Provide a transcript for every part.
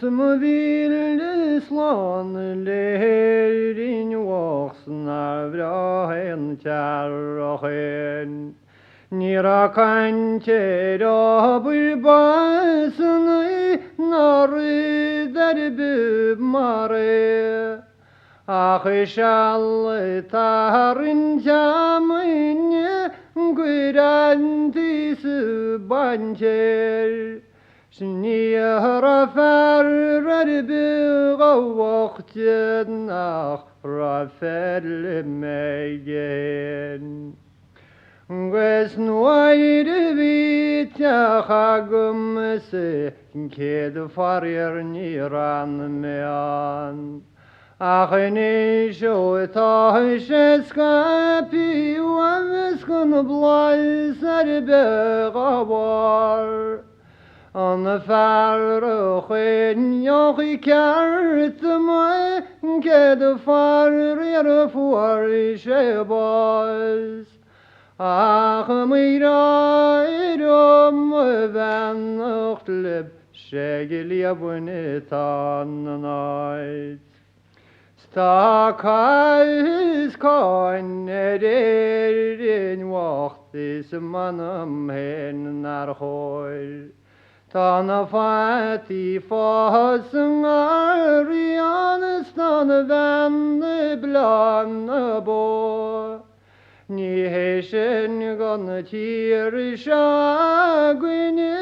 Som ville slån lerin voksnar bra en kärrachen. Nira kancher abur basen I narı derbi mare. Akışal tarın camını gürantısı bançer. Şniyara ferrer bir vaktin raferlemegen. Gösn ayrı bitya hagımsı ked farir niran mean. Achni sho tahish eskapi wamskun blaiser begabar. An farrochen yochi kartma ked farir shebas. Ach mira irom van ochtleb shegel yabunetan night. Stakais koinerin waktis manam hen naar hoor. Tana fati fasen arian stan van blan bo. Ni heshen gan tir shagwine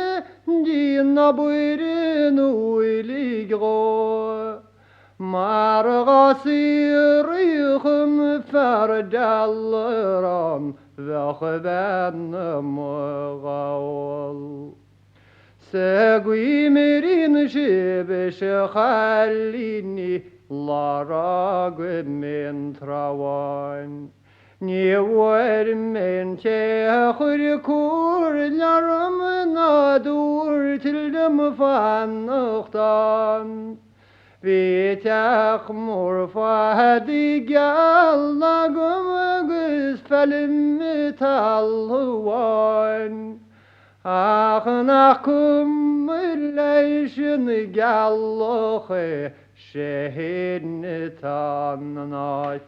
di nabuirin uiligro. Margasir ychum fardalram vachben mgaol. Segui merin shibish khalini larag min trawan. Ni men chechur kur laram nadur til dem fannochtan. Vitach morfadi galna gumgus felim metalwan. Achnakum leishin galloche shehin tanat.